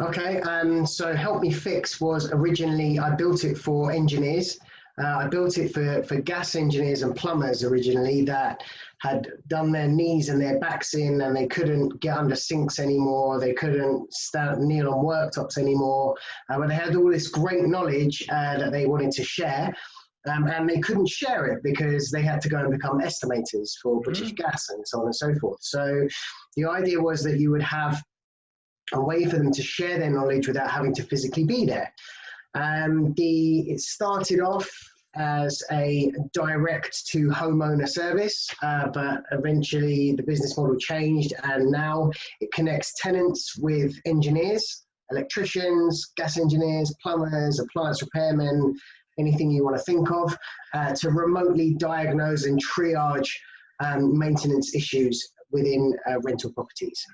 Okay, so Help Me Fix was originally, I built it for engineers. I built it for gas engineers and plumbers originally that had done their knees and their backs in and they couldn't get under sinks anymore. They couldn't kneel on worktops anymore. But they had all this great knowledge that they wanted to share. And they couldn't share it because they had to go and become estimators for British Gas and so on and so forth. So the idea was that you would have a way for them to share their knowledge without having to physically be there. It started off as a direct to homeowner service, but eventually the business model changed and now it connects tenants with engineers, electricians, gas engineers, plumbers, appliance repairmen, anything you want to think of, to remotely diagnose and triage maintenance issues within rental properties.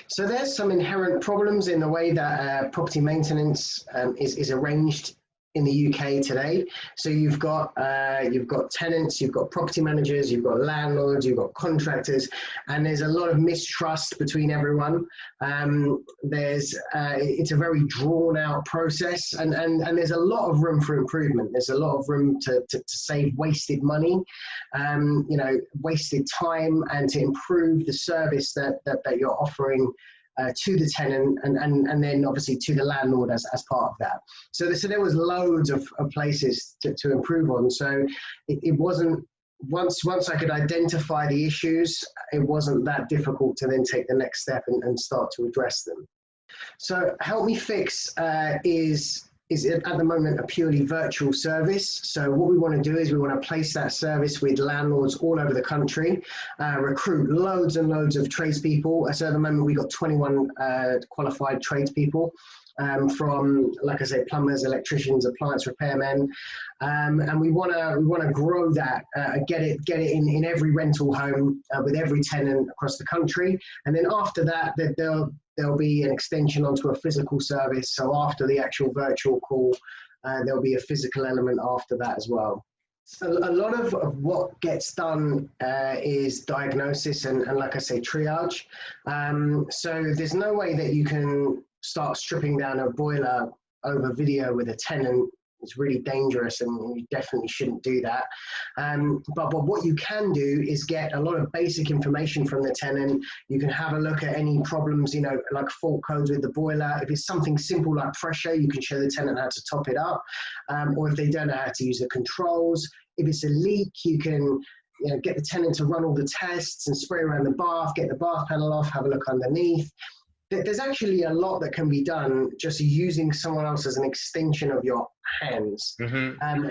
So there's some inherent problems in the way that property maintenance is arranged in the UK today. So you've got tenants, you've got property managers, you've got landlords, you've got contractors, and there's a lot of mistrust between everyone. It's a very drawn out process, and there's a lot of room for improvement. There's a lot of room to save wasted money, wasted time, and to improve the service that you're offering to the tenant and then obviously to the landlord as part of that. So there was loads of places to improve on. So it wasn't, once I could identify the issues, it wasn't that difficult to then take the next step and start to address them. So Help Me Fix is at the moment a purely virtual service. So what we want to do is we want to place that service with landlords all over the country, recruit loads and loads of tradespeople. So at the moment we've got 21 qualified tradespeople from, like I say, plumbers, electricians, appliance repairmen, and we want to grow that, get it in every rental home with every tenant across the country, and then after that, there'll be an extension onto a physical service. So after the actual virtual call, there'll be a physical element after that as well. So a lot of what gets done is diagnosis and like I say, triage. So there's no way that you can start stripping down a boiler over video with a tenant. It's really dangerous and you definitely shouldn't do that. But what you can do is get a lot of basic information from the tenant. You can have a look at any problems, like fault codes with the boiler. If it's something simple like pressure, you can show the tenant how to top it up. Or if they don't know how to use the controls. If it's a leak, you can get the tenant to run all the tests and spray around the bath, get the bath panel off, have a look underneath. There's actually a lot that can be done just using someone else as an extension of your hands,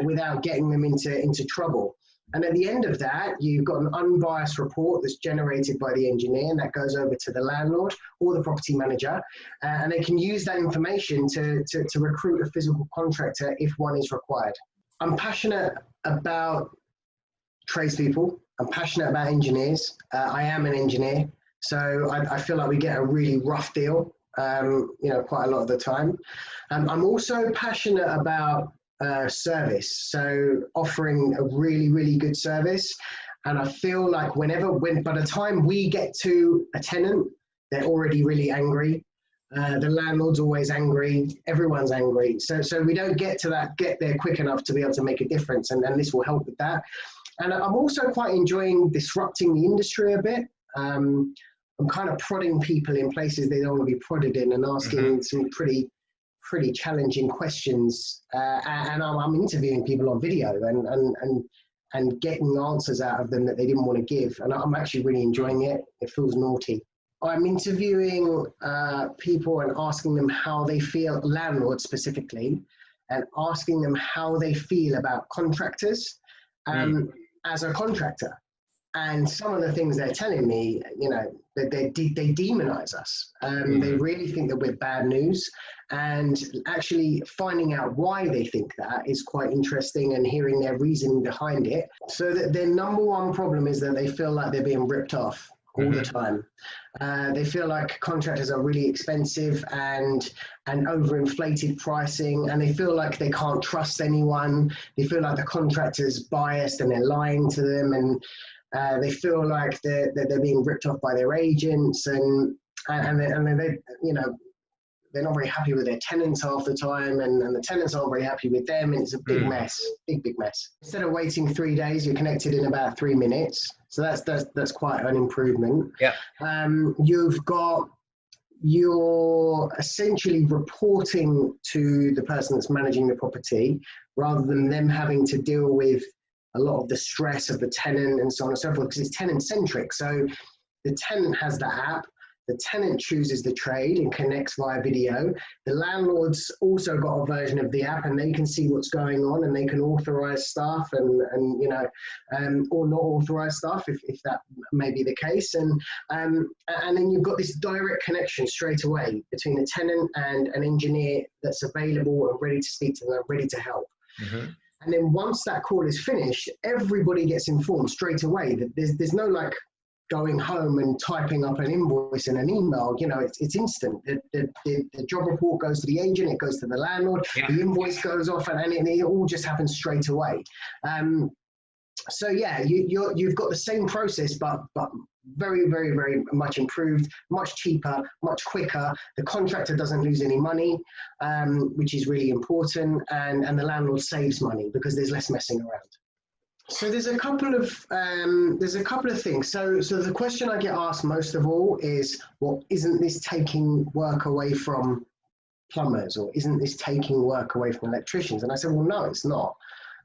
without getting them into trouble. And at the end of that, you've got an unbiased report that's generated by the engineer, and that goes over to the landlord or the property manager, and they can use that information to recruit a physical contractor if one is required. I'm passionate about tradespeople. I'm passionate about engineers. I am an engineer. So I feel like we get a really rough deal, quite a lot of the time. I'm also passionate about service, so offering a really, really good service. And I feel like by the time we get to a tenant, they're already really angry. The landlord's always angry. Everyone's angry. So we don't get there quick enough to be able to make a difference. And this will help with that. And I'm also quite enjoying disrupting the industry a bit. I'm kind of prodding people in places they don't want to be prodded in and asking some pretty challenging questions. And I'm interviewing people on video and getting answers out of them that they didn't want to give. And I'm actually really enjoying it. It feels naughty. I'm interviewing people and asking them how they feel, landlords specifically, and asking them how they feel about contractors as a contractor. And some of the things they're telling me, that they demonize us. They really think that we're bad news. And actually finding out why they think that is quite interesting, and hearing their reasoning behind it. So that their number one problem is that they feel like they're being ripped off all the time. They feel like contractors are really expensive and overinflated pricing, and they feel like they can't trust anyone. They feel like the contractor's biased and they're lying to them, and they feel like they're being ripped off by their agents, and they they're not very happy with their tenants half the time, and the tenants aren't very happy with them, and it's a big mess, big mess. Instead of waiting 3 days, you're connected in about 3 minutes. So that's quite an improvement. Yeah. You're essentially reporting to the person that's managing the property, rather than them having to deal with a lot of the stress of the tenant and so on and so forth, because it's tenant centric. So the tenant has the app, the tenant chooses the trade and connects via video. The landlord's also got a version of the app, and they can see what's going on, and they can authorize stuff and or not authorize stuff if that may be the case. And then you've got this direct connection straight away between a tenant and an engineer that's available and ready to speak to them, ready to help. Mm-hmm. And then once that call is finished, everybody gets informed straight away. That there's no like going home and typing up an invoice in an email. It's instant. The job report goes to the agent, it goes to the landlord, the invoice goes off, and it all just happens straight away. So yeah, you've got the same process, but very, very, very much improved, much cheaper, much quicker. The contractor doesn't lose any money, which is really important, and the landlord saves money because there's less messing around. So there's a couple of things. So the question I get asked most of all is, well, isn't this taking work away from plumbers, or isn't this taking work away from electricians? And I said, well, no, it's not.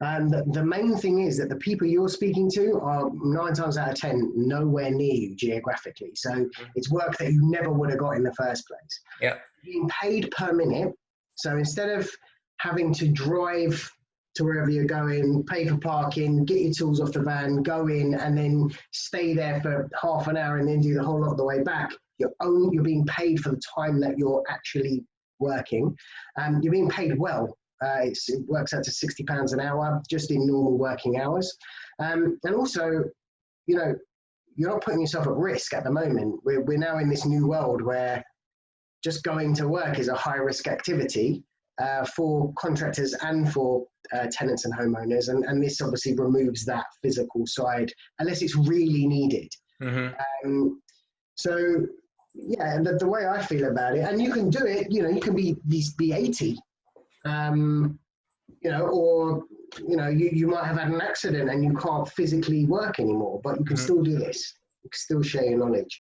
And the main thing is that the people you're speaking to are 9 times out of 10 nowhere near you geographically. So it's work that you never would have got in the first place. Yeah. Being paid per minute. So instead of having to drive to wherever you're going, pay for parking, get your tools off the van, go in, and then stay there for half an hour and then do the whole lot of the way back, you're being paid for the time that you're actually working. You're being paid well. It works out to £60 an hour just in normal working hours. And also, you're not putting yourself at risk at the moment. We're now in this new world where just going to work is a high risk activity for contractors and for tenants and homeowners. And this obviously removes that physical side unless it's really needed. Mm-hmm. So yeah, the way I feel about it, and you can do it, you can be 80. Or you might have had an accident and you can't physically work anymore, but you can still do this. You can still share your knowledge.